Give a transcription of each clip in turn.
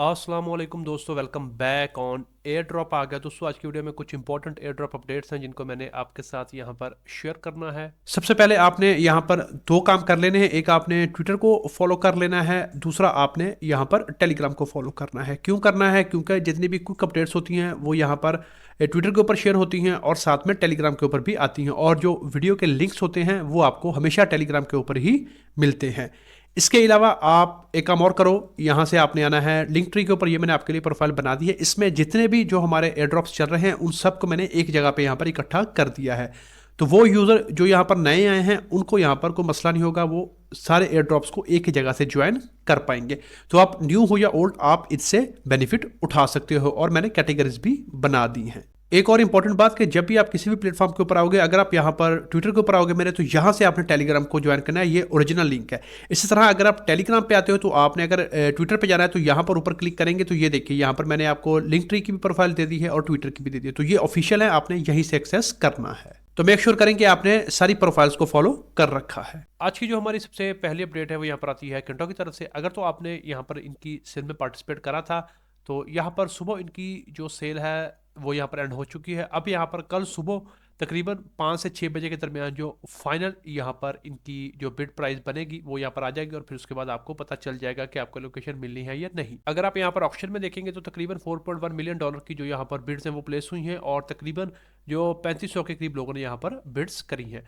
अस्सलामुअलैकुम दोस्तों, welcome back on Air Drop. आ गया दोस्तों। आज की वीडियो में कुछ इंपॉर्टेंट एयर ड्रॉप अपडेट्स हैं जिनको मैंने आपके साथ यहाँ पर शेयर करना है। सबसे पहले आपने यहाँ पर दो काम कर लेने हैं। एक आपने ट्विटर को फॉलो कर लेना है, दूसरा आपने यहाँ पर टेलीग्राम को फॉलो करना है। क्यों करना है? क्योंकि जितनी भी क्विक अपडेट्स होती हैं वो यहाँ पर ट्विटर के ऊपर शेयर होती हैं और साथ में टेलीग्राम के ऊपर भी आती हैं, और जो वीडियो के लिंक्स होते हैं वो आपको हमेशा टेलीग्राम के ऊपर ही मिलते हैं। इसके अलावा आप एक काम और करो, यहाँ से आपने आना है लिंक ट्री के ऊपर। ये मैंने आपके लिए प्रोफाइल बना दी है। इसमें जितने भी जो हमारे एयर ड्रॉप्स चल रहे हैं उन सबको मैंने एक जगह पे यहाँ पर इकट्ठा कर दिया है। तो वो यूज़र जो यहाँ पर नए आए हैं उनको यहाँ पर कोई मसला नहीं होगा, वो सारे एयर ड्रॉप्स को एक ही जगह से ज्वाइन कर पाएंगे। तो आप न्यू हो या ओल्ड, आप इससे बेनिफिट उठा सकते हो, और मैंने कैटेगरीज भी बना दी हैं। एक और इंपॉर्टेंट बात कि जब भी आप किसी भी प्लेटफॉर्म के ऊपर आओगे, अगर आप यहाँ पर ट्विटर के ऊपर आओगे मेरे, तो यहाँ से आपने टेलीग्राम को ज्वाइन करना है। ये ओरिजिनल लिंक है। इसी तरह अगर आप टेलीग्राम पे आते हो तो आपने अगर ट्विटर पे जाना है तो यहाँ पर ऊपर क्लिक करेंगे तो ये देखिए यहाँ पर मैंने आपको लिंक ट्री की भी प्रोफाइल दे दी है और ट्विटर की भी दे दी है। तो ये ऑफिशियल है, आपने यहीं से एक्सेस करना है। तो मेक श्योर करें कि आपने सारी प्रोफाइल्स को फॉलो कर रखा है। आज की जो हमारी सबसे पहली अपडेट है वो यहाँ पर आती है किंटो की तरफ से। अगर तो आपने यहाँ पर इनकी सेल में पार्टिसिपेट करा था तो यहाँ पर सुबह इनकी जो सेल है वो यहाँ पर एंड हो चुकी है। अब यहाँ पर कल सुबह तकरीबन 5 से 6 बजे के दरमियान जो फाइनल यहाँ पर इनकी जो बिड प्राइस बनेगी वो यहाँ पर आ जाएगी, और फिर उसके बाद आपको पता चल जाएगा कि आपको लोकेशन मिलनी है या नहीं। अगर आप यहाँ पर ऑप्शन में देखेंगे तो तकरीबन $4.1 मिलियन की जो यहाँ पर बिड्स हैं वो प्लेस हुई हैं, और तकरीबन जो 3500 के करीब लोगों ने यहाँ पर बिड्स करी हैं।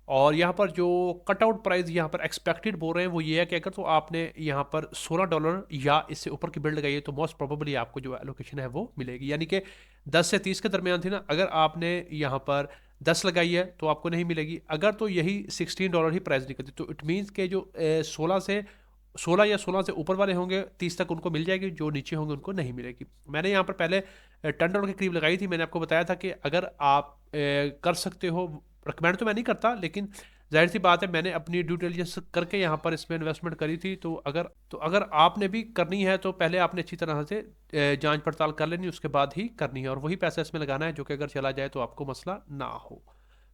और यहाँ पर जो कटआउट प्राइस यहाँ पर एक्सपेक्टेड बोल रहे हैं वो ये है कि अगर तो आपने यहाँ पर $16 या इससे ऊपर की बिल्ड लगाई है तो मोस्ट प्रोबेबली आपको जो एलोकेशन है वो मिलेगी। यानी कि 10 से 30 के दरमियान थी ना, अगर आपने यहाँ पर 10 लगाई है तो आपको नहीं मिलेगी। अगर तो यही $16 ही प्राइस निकलती तो इट मीन्स के जो 16 या 16 से ऊपर वाले होंगे 30 तक उनको मिल जाएगी, जो नीचे होंगे उनको नहीं मिलेगी। मैंने यहाँ पर पहले $10 के करीब लगाई थी। मैंने आपको बताया था कि अगर आप कर सकते हो, रिकमेंड तो मैं नहीं करता, लेकिन जाहिर सी बात है मैंने अपनी ड्यू डिलिजेंस करके यहाँ पर इसमें इन्वेस्टमेंट करी थी। तो अगर आपने भी करनी है तो पहले आपने अच्छी तरह से जांच पड़ताल कर लेनी, उसके बाद ही करनी है, और वही पैसा इसमें लगाना है जो कि अगर चला जाए तो आपको मसला ना हो।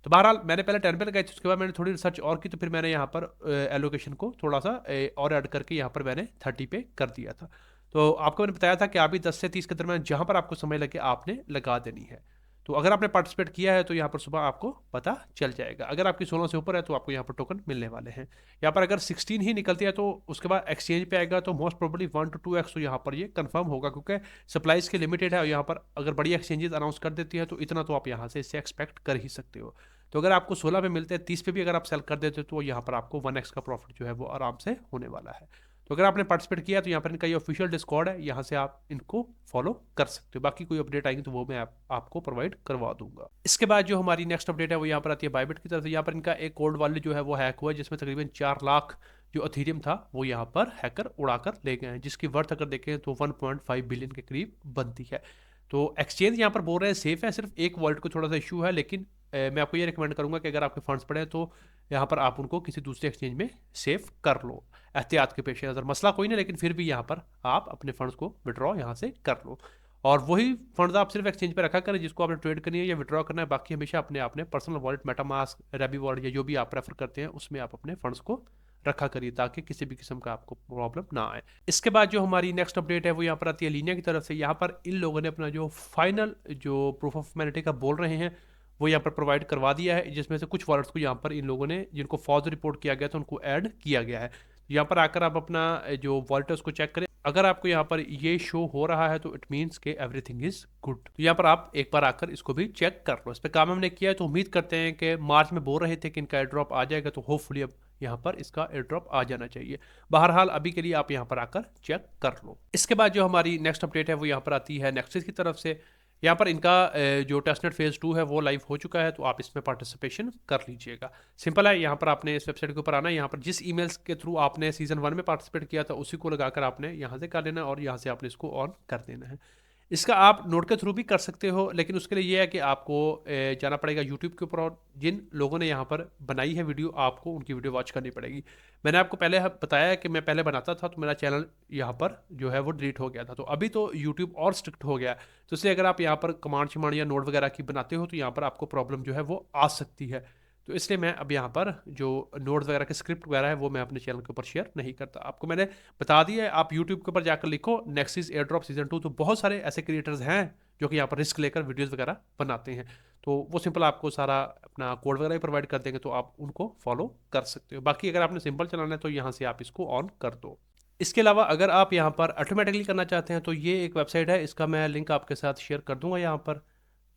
तो बहरहाल मैंने पहले 10 पे लगाई थी, उसके बाद मैंने थोड़ी रिसर्च और की तो फिर मैंने यहाँ पर एलोकेशन को थोड़ा सा और ऐड करके यहाँ पर मैंने 30 पे कर दिया था। तो आपको मैंने बताया था कि आप भी 10 से 30 के दरमियान जहाँ पर आपको समय लगे आपने लगा देनी है। तो अगर आपने पार्टिसिपेट किया है तो यहाँ पर सुबह आपको पता चल जाएगा। अगर आपकी 16 से ऊपर है तो आपको यहाँ पर टोकन मिलने वाले हैं। यहाँ पर अगर 16 ही निकलती है तो उसके बाद एक्सचेंज पे आएगा तो मोस्ट प्रोबेबली 1 to 2x तो यहाँ पर ये कंफर्म होगा, क्योंकि सप्लाईज के लिमिटेड है, और यहाँ पर अगर बड़ी एक्सचेंजेस अनाउंस कर देती है तो इतना तो आप यहाँ से इससे एक्सपेक्ट कर ही सकते हो। तो अगर आपको 16 पे मिलते हैं, 30 पे भी अगर आप सेल कर देते हो तो यहाँ पर आपको 1x का प्रॉफिट जो है वो आराम से होने वाला है। तो अगर आपने पार्टिसिपेट किया तो यहाँ पर इनका ये ऑफिशियल डिस्कॉर्ड है, यहाँ से आप इनको फॉलो कर सकते हो। बाकी कोई अपडेट आएंगी तो वो मैं आपको प्रोवाइड करवा दूंगा। इसके बाद जो हमारी नेक्स्ट अपडेट है वो यहाँ पर आती है बाइबिट की तरफ से। यहाँ पर इनका एक कोल्ड वॉलेट जो है वो हैक हुआ है, जिसमें तकरीबन 4 लाख जो अथीरियम था वो यहाँ पर हैकर उड़ाकर ले गए हैं, जिसकी वर्थ अगर देखें तो 1.5 बिलियन के करीब बनती है। तो एक्सचेंज यहाँ पर बोल रहे हैं सेफ है, सिर्फ एक वॉलेट को थोड़ा सा इशू है, लेकिन मैं आपको ये रिकमेंड करूंगा कि अगर आपके फंड्स पड़े हैं तो यहाँ पर आप उनको किसी दूसरे एक्सचेंज में सेव कर लो, एहतियात के पेश नज़र। मसला कोई नहीं, लेकिन फिर भी यहाँ पर आप अपने फंड्स को विड्रॉ यहाँ से कर लो, और वही फंड्स आप सिर्फ एक्सचेंज पे रखा करें जिसको आपने ट्रेड करनी है या विड्रॉ करना है। बाकी हमेशा अपने personal wallet, MetaMask, rabi wallet या जो भी आप प्रेफर करते हैं उसमें आप अपने फंड्स को रखा करिए, ताकि किसी भी किस्म का आपको प्रॉब्लम ना आए। इसके बाद जो हमारी नेक्स्ट अपडेट है वो यहाँ पर आती है लीनिया की तरफ से। यहाँ पर इन लोगों ने अपना जो फाइनल जो प्रूफ ऑफ ह्यूमैनिटी का बोल रहे हैं वो यहाँ पर प्रोवाइड करवा दिया है, जिसमें से कुछ वॉलेट्स को यहाँ पर इन लोगों ने जिनको फॉज रिपोर्ट किया गया था उनको ऐड किया गया है। यहाँ पर आकर आप अपना जो वॉलेट है उसको चेक करें। अगर आपको यहाँ पर ये शो हो रहा है तो इट मीन्स के एवरीथिंग इज गुड। तो यहाँ पर आप एक बार आकर इसको भी चेक कर लो। इस पर काम हमने किया है, तो उम्मीद करते हैं कि मार्च में बोल रहे थे कि इनका एयर ड्रॉप आ जाएगा, तो होपफुली अब यहाँ पर इसका एयर ड्रॉप आ जाना चाहिए। बहरहाल अभी के लिए आप यहाँ पर आकर चेक कर लो। इसके बाद जो हमारी नेक्स्ट अपडेट है वो यहाँ पर आती है नेक्सस की तरफ से। यहाँ पर इनका जो टेस्टनेट फेज़ 2 है वो लाइव हो चुका है, तो आप इसमें पार्टिसिपेशन कर लीजिएगा। सिंपल है, यहाँ पर आपने इस वेबसाइट के ऊपर आना है। यहाँ पर जिस ईमेल्स के थ्रू आपने सीजन 1 में पार्टिसिपेट किया था उसी को लगाकर आपने यहाँ से कर लेना है, और यहाँ से आपने इसको ऑन कर देना है। इसका आप नोट के थ्रू भी कर सकते हो, लेकिन उसके लिए ये है कि आपको जाना पड़ेगा यूट्यूब के ऊपर, और जिन लोगों ने यहाँ पर बनाई है वीडियो आपको उनकी वीडियो वॉच करनी पड़ेगी। मैंने आपको पहले बताया कि मैं पहले बनाता था तो मेरा चैनल यहाँ पर जो है वो डिलीट हो गया था, तो अभी तो यूट्यूब और स्ट्रिक्ट हो गया है। तो इसलिए अगर आप यहाँ पर कमांड शमांड या नोट वगैरह की बनाते हो तो यहाँ पर आपको प्रॉब्लम जो है वो आ सकती है। तो इसलिए मैं अब यहाँ पर जो नोट्स वगैरह के स्क्रिप्ट वगैरह है वो मैं अपने चैनल के ऊपर शेयर नहीं करता। आपको मैंने बता दिया है, आप यूट्यूब के ऊपर जाकर लिखो नेक्सिस एयर ड्रॉप सीजन 2, तो बहुत सारे ऐसे क्रिएटर्स हैं जो कि यहाँ पर रिस्क लेकर वीडियोज़ वगैरह बनाते हैं। तो वो सिंपल आपको सारा अपना कोड वगैरह भी प्रोवाइड कर देंगे, तो आप उनको फॉलो कर सकते हो। बाकी अगर आपने सिंपल चलाना है तो यहाँ से आप इसको ऑन कर दो। इसके अलावा अगर आप यहाँ पर ऑटोमेटिकली करना चाहते हैं तो ये एक वेबसाइट है, इसका मैं लिंक आपके साथ शेयर कर दूंगा यहाँ पर।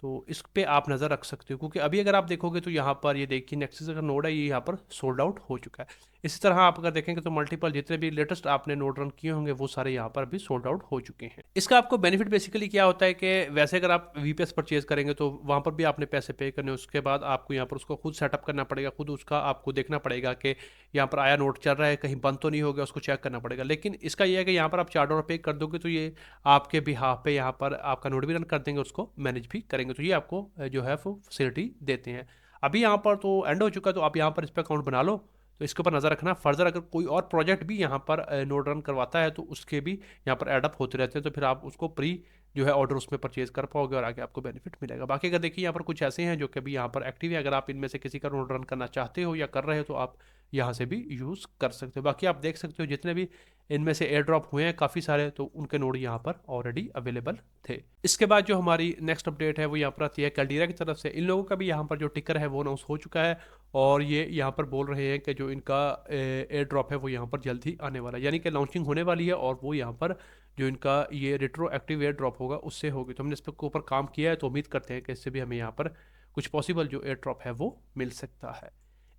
तो इस पे आप नज़र रख सकते हो, क्योंकि अभी अगर आप देखोगे तो यहाँ पर ये देखिए नेक्सस का नोड है, ये यहाँ पर सोल्ड आउट हो चुका है। इसी तरह आप अगर देखेंगे तो मल्टीपल जितने भी लेटेस्ट आपने नोड रन किए होंगे वो सारे यहाँ पर भी सोल्ड आउट हो चुके हैं। इसका आपको बेनिफिट बेसिकली क्या होता है कि वैसे अगर आप वीपीएस परचेज करेंगे तो वहाँ पर भी आपने पैसे पे करने, उसके बाद आपको यहाँ पर उसको खुद सेटअप करना पड़ेगा, खुद उसका आपको देखना पड़ेगा कि यहाँ पर आया नोट चल रहा है, कहीं बंद तो नहीं हो गया, उसको चेक करना पड़ेगा। लेकिन इसका यह है कि यहाँ पर आप $4 पे कर दोगे तो ये आपके बिहाफ पे यहाँ पर आपका नोट भी रन कर देंगे, उसको मैनेज भी करेंगे। तो ये आपको जो है वो फैसिलिटी देते हैं। अभी यहाँ पर तो एंड हो चुका है, तो आप यहाँ पर इस पर अकाउंट बना लो, तो इसके ऊपर नज़र रखना। फर्दर अगर कोई और प्रोजेक्ट भी यहाँ पर नोट रन करवाता है तो उसके भी यहाँ पर एडअप होते रहते हैं, तो फिर आप उसको प्री जो है ऑर्डर उसमें परचेज कर पाओगे और आगे आपको बेनिफिट मिलेगा। बाकी अगर देखिए यहाँ पर कुछ ऐसे हैं जो कि अभी यहाँ पर एक्टिव है, अगर आप इनमें से किसी का नोट रन करना चाहते हो या कर रहे हो तो आप यहाँ से भी यूज़ कर सकते हो। बाकी आप देख सकते हो जितने भी इनमें से एयर ड्रॉप हुए हैं काफ़ी सारे, तो उनके नोड यहाँ पर ऑलरेडी अवेलेबल थे। इसके बाद जो हमारी नेक्स्ट अपडेट है वो यहाँ पर आती है कैल्डीरा की तरफ से। इन लोगों का भी यहाँ पर जो टिकर है वो अनाउंस हो चुका है और ये यहाँ पर बोल रहे हैं कि जो इनका एयर ड्रॉप है वो यहाँ पर जल्द ही आने वाला है, यानी कि लॉन्चिंग होने वाली है और वो यहाँ पर जो इनका ये रेट्रो एक्टिव एयर ड्रॉप होगा उससे होगी। तो हमने इस पर ऊपर काम किया है, तो उम्मीद करते हैं कि इससे भी हमें यहाँ पर कुछ पॉसिबल जो एयर ड्रॉप है वो मिल सकता है।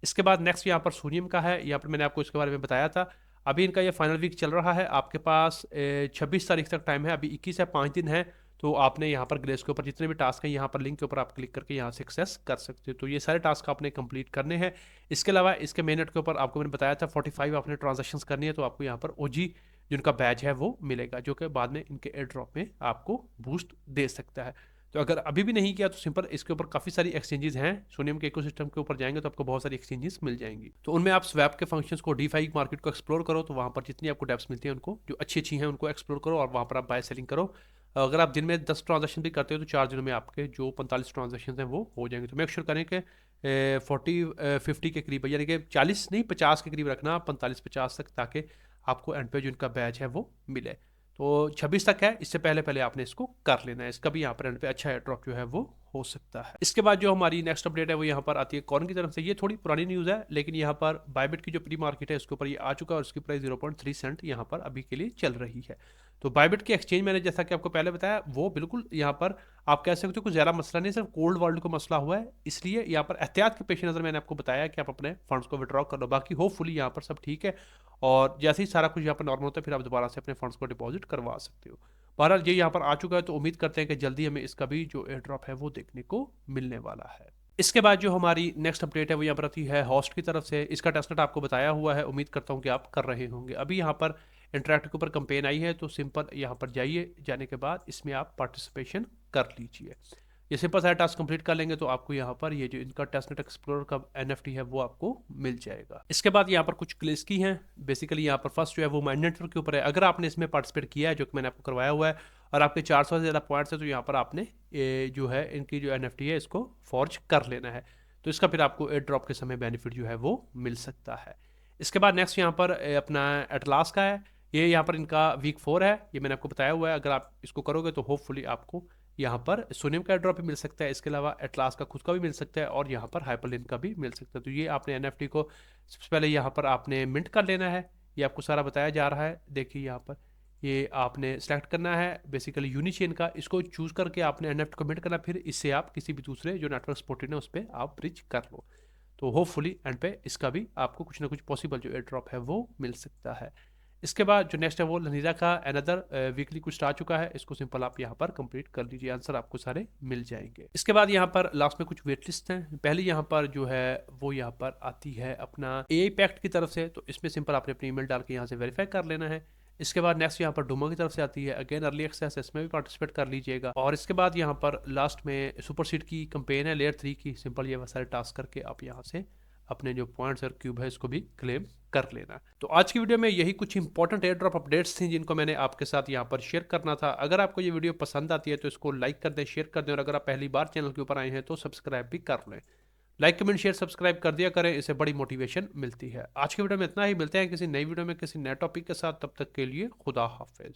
इसके बाद नेक्स्ट यहाँ पर सोनियम का है, यहाँ पर मैंने आपको इसके बारे में बताया था। अभी इनका ये फाइनल वीक चल रहा है, आपके पास 26 तारीख तक टाइम है, अभी 21 है, 5 दिन है। तो आपने यहाँ पर ग्लेस के ऊपर जितने भी टास्क हैं यहाँ पर लिंक के ऊपर आप क्लिक करके यहाँ से एक्सेस कर सकते हो। तो ये सारे टास्क आपने कंप्लीट करने हैं। इसके अलावा इसके मेन नेट के ऊपर आपको मैंने बताया था 45 आपने ट्रांजेक्शंस करनी है, तो आपको यहाँ पर ओजी जिनका बैच है वो मिलेगा, जो कि बाद में इनके एयर ड्रॉप में आपको बूस्ट दे सकता है। तो अगर अभी भी नहीं किया तो सिंपल इसके ऊपर काफ़ी सारी एक्सचेंजेस हैं, सोनियम के इकोसिस्टम के ऊपर जाएंगे तो आपको बहुत सारी एक्सचेंजेस मिल जाएंगी। तो उनमें आप स्वैप के फंक्शंस को, डीफाई मार्केट को एक्सप्लोर करो, तो वहाँ पर जितनी आपको डेप्स मिलती हैं उनको जो अच्छी अच्छी हैं उनको एक्सप्लोर करो और वहाँ पर आप बाय सेलिंग करो। अगर आप दिन में 10 ट्रांजेक्शन भी करते हो तो 4 दिनों में आपके जो 45 ट्रांजेक्शन हैं वो हो जाएंगे। तो मेक श्योर करें कि 40-50 के करीब, यानी कि 40 नहीं 50 के करीब रखना, 45-50 तक, ताकि आपको एंड पे जो इनका बैच है वो मिले। तो 26 तक है, इससे पहले पहले आपने इसको कर लेना है। इसका भी यहाँ पर एंड पे अच्छा एयर ड्रॉप जो है वो हो सकता है। इसके बाद जो हमारी नेक्स्ट अपडेट है वो यहाँ पर आती है कॉर्न की तरफ से। ये थोड़ी पुरानी न्यूज़ है, लेकिन यहाँ पर बायबिट की जो प्री मार्केट है उसके ऊपर ये आ चुका है और उसकी प्राइस 0.3 सेंट यहाँ पर अभी के लिए चल रही है। तो बायबिट की एक्सचेंज मैंने जैसा कि आपको पहले बताया वो बिल्कुल यहाँ पर आप कह सकते हो कोई ज़्यादा मसला नहीं, सिर्फ कोल्ड वर्ल्ड को मसला हुआ है, इसलिए यहाँ पर एहतियात के पेश नज़र मैंने आपको बताया कि आप अपने फंड्स को विड्रॉ कर लो। बाकी होपफुली यहाँ पर सब ठीक है और जैसे ही सारा कुछ यहाँ पर नॉर्मल होता है फिर आप दोबारा से अपने फंड्स को डिपॉजिट करवा सकते हो। बहरहाल ये यहाँ पर आ चुका है, तो उम्मीद करते हैं कि जल्दी हमें इसका भी जो एयर ड्रॉप है वो देखने को मिलने वाला है। इसके बाद जो हमारी नेक्स्ट अपडेट है वो यहाँ पर आती है होस्ट की तरफ से। इसका टेस्टनेट आपको बताया हुआ है, उम्मीद करता हूँ कि आप कर रहे होंगे। अभी यहाँ पर इंटरैक्ट के ऊपर कंपेन आई है, तो सिंपल यहाँ पर जाइए, जाने के बाद इसमें आप पार्टिसिपेशन कर लीजिए। ये सिंपल सारा टास्क कंप्लीट कर लेंगे तो आपको यहाँ पर ये जो इनका टेस्टनेट एक्सप्लोरर का NFT है वो आपको मिल जाएगा। इसके बाद यहाँ पर कुछ क्लिस की हैं, बेसिकली यहाँ पर फर्स्ट जो है वो माइंड नेटवर्क के ऊपर है। अगर आपने इसमें पार्टिसिपेट किया है, जो कि मैंने आपको करवाया हुआ है, और आपके 400 से ज़्यादा पॉइंट्स है, तो यहाँ पर आपने जो है इनकी जो NFT है इसको फॉर्ज कर लेना है। तो इसका फिर आपको एयर ड्रॉप के समय बेनिफिट जो है वो मिल सकता है। इसके बाद नेक्स्ट यहाँ पर अपना एटलास का है। ये यहाँ पर इनका वीक 4 है, ये मैंने आपको बताया हुआ है। अगर आप इसको करोगे तो होपफुली आपको यहाँ पर सोनियम का ड्रॉप भी मिल सकता है, इसके अलावा एटलास का खुद का भी मिल सकता है और यहाँ पर हाइपरलिंक का भी मिल सकता है। तो ये आपने NFT को सबसे पहले यहाँ पर आपने मिंट कर लेना है, ये आपको सारा बताया जा रहा है। देखिए यहाँ पर ये आपने सेलेक्ट करना है बेसिकली यूनिचेन का, इसको चूज करके आपने NFT को मिंट करना, फिर इससे आप किसी भी दूसरे जो नेटवर्क सपोर्टेड है उस पर आप ब्रिज कर लो। तो होपफुली एंड पे इसका भी आपको कुछ ना कुछ पॉसिबल जो एयर ड्रॉप है वो मिल सकता है। इसके बाद जो नेक्स्ट है वो लनीरा का अनदर वीकली कुछ आ चुका है, इसको सिंपल आप यहाँ पर कंप्लीट कर लीजिए, आंसर आपको सारे मिल जाएंगे। इसके बाद यहाँ पर लास्ट में कुछ वेट लिस्ट हैं। पहले यहाँ पर जो है वो यहाँ पर आती है अपना AI पैक्ट की तरफ से, तो इसमें सिंपल आपने अपनी ईमेल डाल के यहाँ से वेरीफाई कर लेना है। इसके बाद नेक्स्ट यहाँ पर डोमो की तरफ से आती है, अगेन अर्ली एक्सेस, इसमें भी पार्टिसिपेट कर लीजिएगा। और इसके बाद यहाँ पर लास्ट में सुपर सीड की कंपेन है लेयर 3 की, सिंपल ये सारे टास्क करके आप यहाँ से अपने जो पॉइंट्स और क्यूब है इसको भी क्लेम कर लेना। तो आज की वीडियो में यही कुछ इंपॉर्टेंट एयर ड्रॉप अपडेट्स थी जिनको मैंने आपके साथ यहाँ पर शेयर करना था। अगर आपको ये वीडियो पसंद आती है तो इसको लाइक कर दें, शेयर कर दें, और अगर आप पहली बार चैनल के ऊपर आए हैं तो सब्सक्राइब भी कर लें। लाइक कमेंट शेयर सब्सक्राइब कर दिया करें, इससे बड़ी मोटिवेशन मिलती है। आज की वीडियो में इतना ही, मिलते हैं किसी नई वीडियो में किसी नए टॉपिक के साथ, तब तक के लिए खुदा हाफिज।